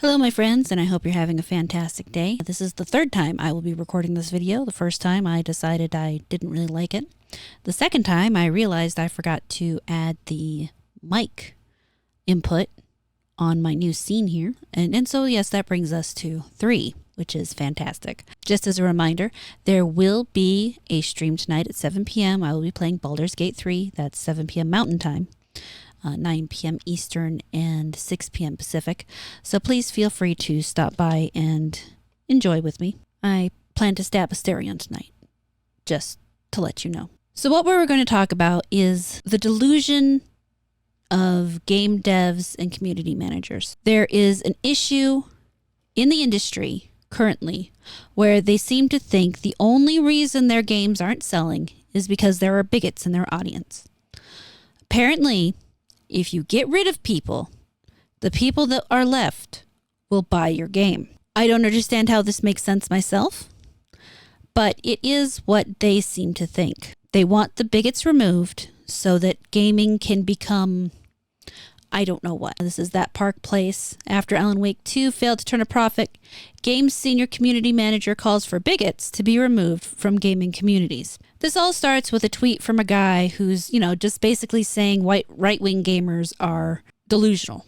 Hello my friends, and I hope you're having a fantastic day. This is the third time I will be recording this video. The first time I decided I didn't really like it. The second time I realized I forgot to add the mic input on my new scene here. And so yes, that brings us to 3, which is fantastic. Just as a reminder, there will be a stream tonight at 7 p.m. I will be playing Baldur's Gate 3. That's 7 p.m. Mountain Time. 9 p.m. Eastern and 6 p.m. Pacific. So please feel free to stop by and enjoy with me. I plan to stab Asterion tonight, just to let you know. So what we're going to talk about is the delusion of game devs and community managers. There is an issue in the industry currently where they seem to think the only reason their games aren't selling is because there are bigots in their audience. Apparently, if you get rid of people, the people that are left will buy your game. I don't understand how this makes sense myself, but it is what they seem to think. They want the bigots removed so that gaming can become, I don't know what. This is that Park Place. After Alan Wake 2 failed to turn a profit, Game's senior community manager calls for bigots to be removed from gaming communities. This all starts with a tweet from a guy who's, just basically saying right-wing gamers are delusional.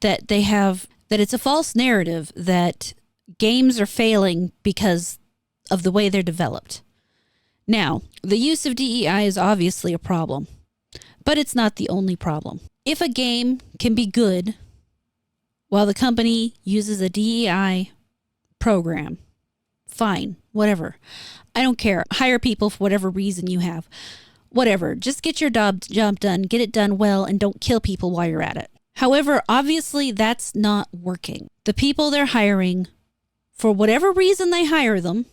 That it's a false narrative that games are failing because of the way they're developed. Now, the use of DEI is obviously a problem, but it's not the only problem. If a game can be good while the company uses a DEI program, fine, whatever. I don't care. Hire people for whatever reason you have. Whatever. Just get your job done. Get it done well and don't kill people while you're at it. However, obviously that's not working. The people they're hiring, for whatever reason they hire them,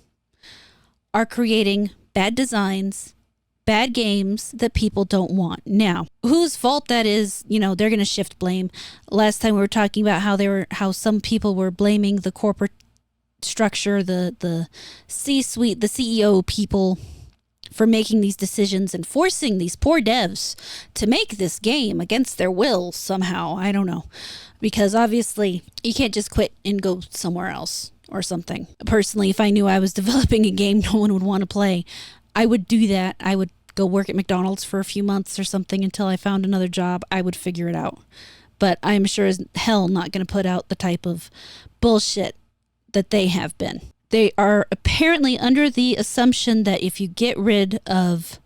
are creating bad designs, bad games that people don't want. Now, whose fault that is, they're going to shift blame. Last time we were talking about how some people were blaming the corporate structure, the C-suite, the CEO people for making these decisions and forcing these poor devs to make this game against their will somehow. I don't know. Because obviously you can't just quit and go somewhere else or something. Personally, if I knew I was developing a game no one would want to play, I would do that. I would go work at McDonald's for a few months or something until I found another job. I would figure it out. But I'm sure as hell not going to put out the type of bullshit that they have been. They are apparently under the assumption that if you get rid of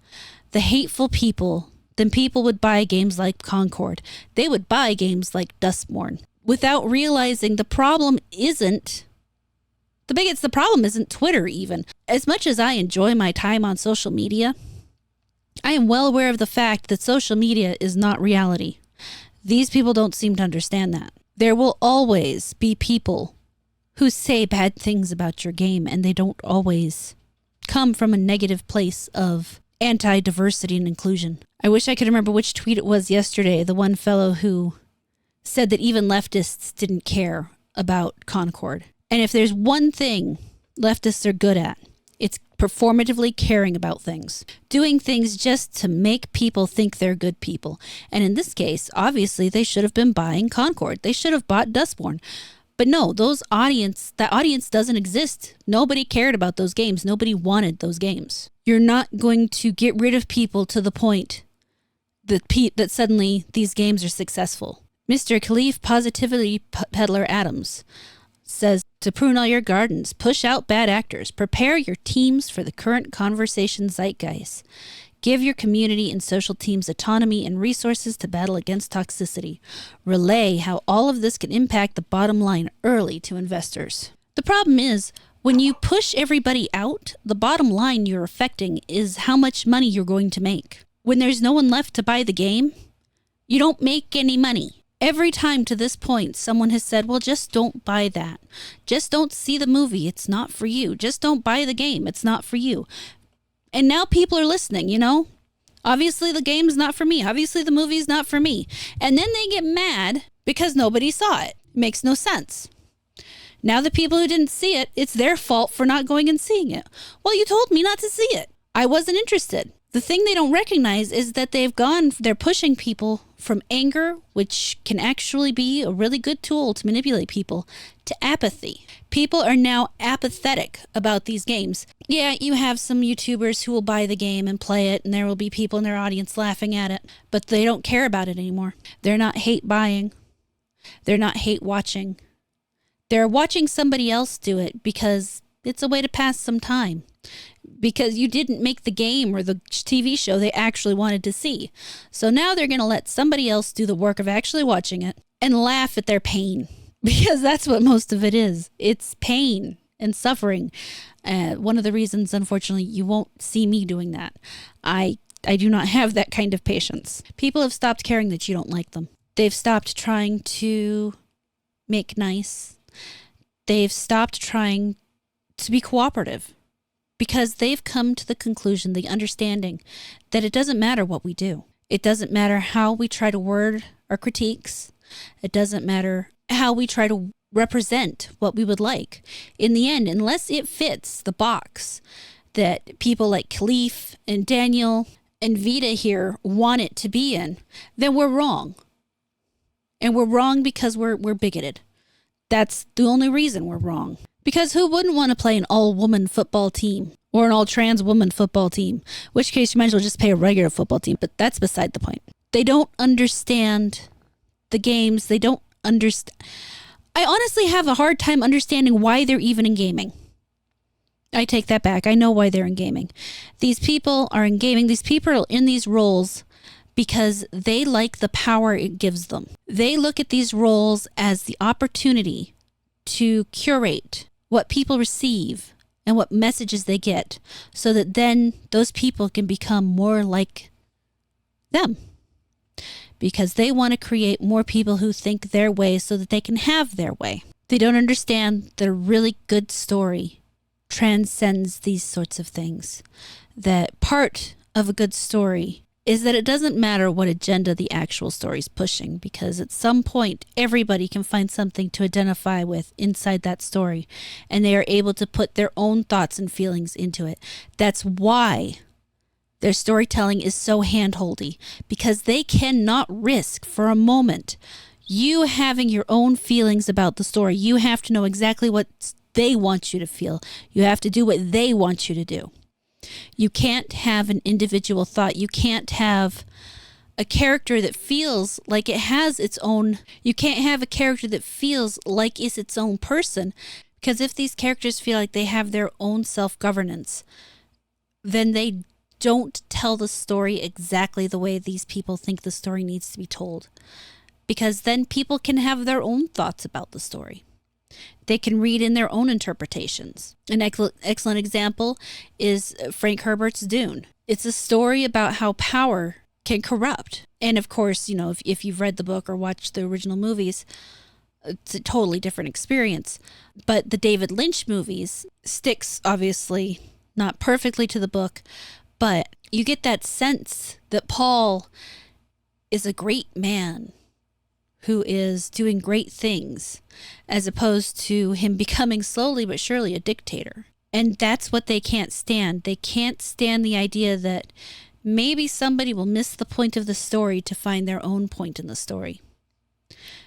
the hateful people, then people would buy games like Concord. They would buy games like Dustborn without realizing the problem isn't the bigots. The problem isn't Twitter even. As much as I enjoy my time on social media, I am well aware of the fact that social media is not reality. These people don't seem to understand that. There will always be people who say bad things about your game, and they don't always come from a negative place of anti-diversity and inclusion. I wish I could remember which tweet it was yesterday, the one fellow who said that even leftists didn't care about Concord. And if there's one thing leftists are good at, it's performatively caring about things. Doing things just to make people think they're good people. And in this case, obviously, they should have been buying Concord. They should have bought Dustborn. But no, that audience doesn't exist. Nobody cared about those games. Nobody wanted those games. You're not going to get rid of people to the point that suddenly these games are successful. Mr. Khalif Positivity Peddler Adams says, to prune all your gardens, push out bad actors, prepare your teams for the current conversation zeitgeist. Give your community and social teams autonomy and resources to battle against toxicity. Relay how all of this can impact the bottom line early to investors. The problem is, when you push everybody out, the bottom line you're affecting is how much money you're going to make. When there's no one left to buy the game, you don't make any money. Every time to this point, someone has said, well, just don't buy that. Just don't see the movie. It's not for you. Just don't buy the game. It's not for you. And now people are listening, Obviously the game's not for me. Obviously the movie's not for me. And then they get mad because nobody saw it. Makes no sense. Now the people who didn't see it, it's their fault for not going and seeing it. Well, you told me not to see it. I wasn't interested. The thing they don't recognize is that they're pushing people from anger, which can actually be a really good tool to manipulate people, to apathy. People are now apathetic about these games. Yeah, you have some YouTubers who will buy the game and play it, and there will be people in their audience laughing at it, but they don't care about it anymore. They're not hate buying. They're not hate watching. They're watching somebody else do it because it's a way to pass some time. Because you didn't make the game or the TV show they actually wanted to see. So now they're going to let somebody else do the work of actually watching it and laugh at their pain. Because that's what most of it is. It's pain and suffering. One of the reasons, unfortunately, you won't see me doing that. I do not have that kind of patience. People have stopped caring that you don't like them. They've stopped trying to make nice. They've stopped trying to be cooperative. Because they've come to the conclusion, the understanding, that it doesn't matter what we do. It doesn't matter how we try to word our critiques. It doesn't matter how we try to represent what we would like. In the end, unless it fits the box that people like Khalif and Daniel and Vita here want it to be in, then we're wrong. And we're wrong because we're bigoted. That's the only reason we're wrong. Because who wouldn't want to play an all-woman football team or an all-trans woman football team? In which case you might as well just pay a regular football team, but that's beside the point. They don't understand the games. They don't understand. I honestly have a hard time understanding why they're even in gaming. I take that back. I know why they're in gaming. These people are in gaming. These people are in these roles because they like the power it gives them. They look at these roles as the opportunity to curate what people receive and what messages they get so that then those people can become more like them because they want to create more people who think their way so that they can have their way. They don't understand that a really good story transcends these sorts of things. That part of a good story is that it doesn't matter what agenda the actual story is pushing, because at some point everybody can find something to identify with inside that story, and they are able to put their own thoughts and feelings into it. That's why their storytelling is so handholdy, because they cannot risk for a moment you having your own feelings about the story. You have to know exactly what they want you to feel. You have to do what they want you to do. You can't have an individual thought. You can't have a character that feels like it has its own. You can't have a character that feels like it's its own person. Because if these characters feel like they have their own self-governance, then they don't tell the story exactly the way these people think the story needs to be told. Because then people can have their own thoughts about the story. They can read in their own interpretations. An excellent example is Frank Herbert's Dune. It's a story about how power can corrupt. And of course, you know, if you've read the book or watched the original movies, it's a totally different experience. But the David Lynch movies sticks, obviously, not perfectly to the book, but you get that sense that Paul is a great man who is doing great things, as opposed to him becoming slowly but surely a dictator. And that's what they can't stand. They can't stand the idea that maybe somebody will miss the point of the story to find their own point in the story.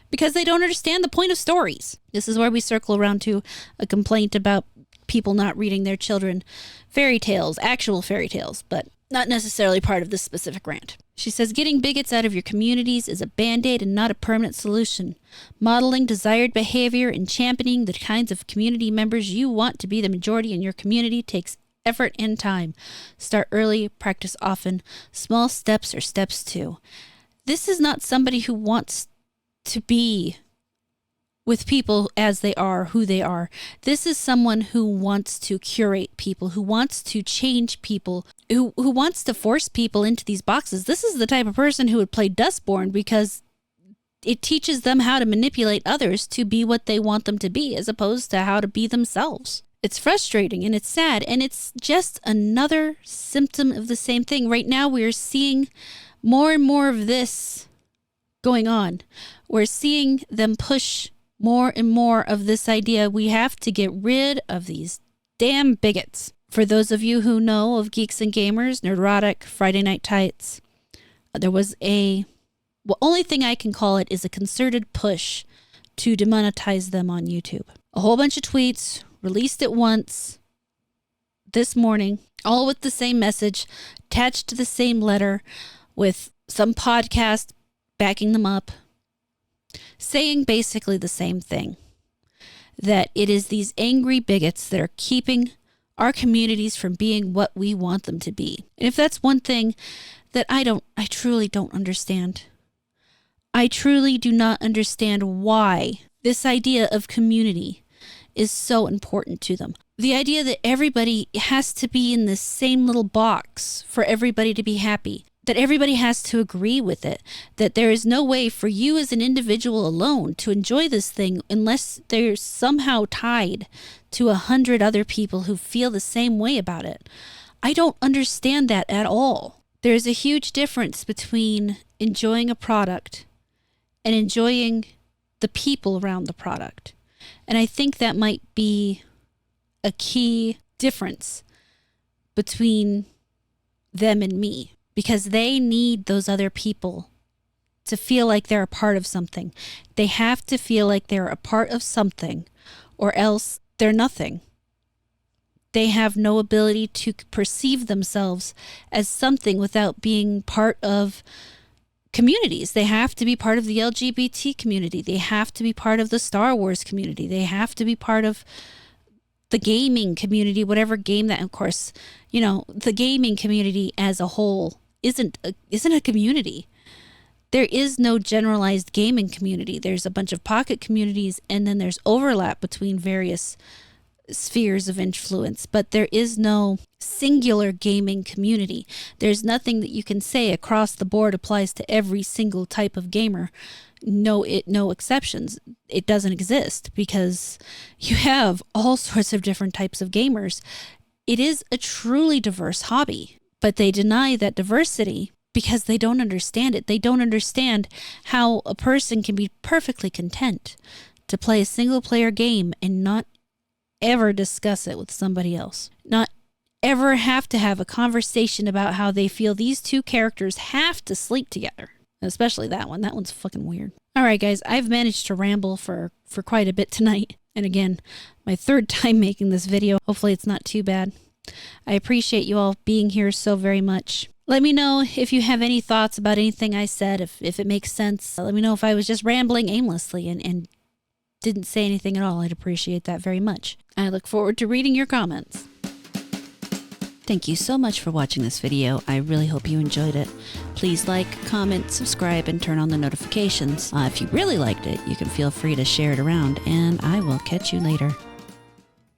Because they don't understand the point of stories. This is where we circle around to a complaint about people not reading their children fairy tales, actual fairy tales, but not necessarily part of this specific rant. She says, getting bigots out of your communities is a band-aid and not a permanent solution. Modeling desired behavior and championing the kinds of community members you want to be the majority in your community takes effort and time. Start early, practice often. Small steps are steps too. This is not somebody who wants to be with people as they are, who they are. This is someone who wants to curate people, who wants to change people, who wants to force people into these boxes. This is the type of person who would play Dustborn because it teaches them how to manipulate others to be what they want them to be, as opposed to how to be themselves. It's frustrating and it's sad, and it's just another symptom of the same thing. Right now we're seeing more and more of this going on. We're seeing them push more and more of this idea we have to get rid of these damn bigots. For those of you who know of Geeks and Gamers, Nerdrotic, Friday Night Tights, there was only thing I can call it is a concerted push to demonetize them on YouTube. A whole bunch of tweets, released at once this morning, all with the same message, attached to the same letter, with some podcast backing them up, saying basically the same thing. That it is these angry bigots that are keeping our communities from being what we want them to be. And if that's one thing that I truly don't understand. I truly do not understand why this idea of community is so important to them. The idea that everybody has to be in this same little box for everybody to be happy, that everybody has to agree with it, that there is no way for you as an individual alone to enjoy this thing unless they're somehow tied to 100 other people who feel the same way about it. I don't understand that at all. There's a huge difference between enjoying a product and enjoying the people around the product. And I think that might be a key difference between them and me, because they need those other people to feel like they're a part of something. They have to feel like they're a part of something, or else they're nothing. They have no ability to perceive themselves as something without being part of communities. They have to be part of the LGBT community. They have to be part of the Star Wars community. They have to be part of the gaming community, whatever game that, of course, the gaming community as a whole isn't a community. There is no generalized gaming community. There's a bunch of pocket communities, and then there's overlap between various spheres of influence, but there is no singular gaming community. There's nothing that you can say across the board applies to every single type of gamer. No exceptions. It doesn't exist because you have all sorts of different types of gamers. It is a truly diverse hobby, but they deny that diversity because they don't understand it. They don't understand how a person can be perfectly content to play a single player game and not ever discuss it with somebody else. Not ever have to have a conversation about how they feel these two characters have to sleep together. Especially that one. That one's fucking weird. All right, guys, I've managed to ramble for quite a bit tonight. And again, my third time making this video. Hopefully it's not too bad. I appreciate you all being here so very much. Let me know if you have any thoughts about anything I said, if it makes sense. Let me know if I was just rambling aimlessly and didn't say anything at all. I'd appreciate that very much. I look forward to reading your comments. Thank you so much for watching this video. I really hope you enjoyed it. Please like, comment, subscribe, and turn on the notifications. If you really liked it, you can feel free to share it around, and I will catch you later.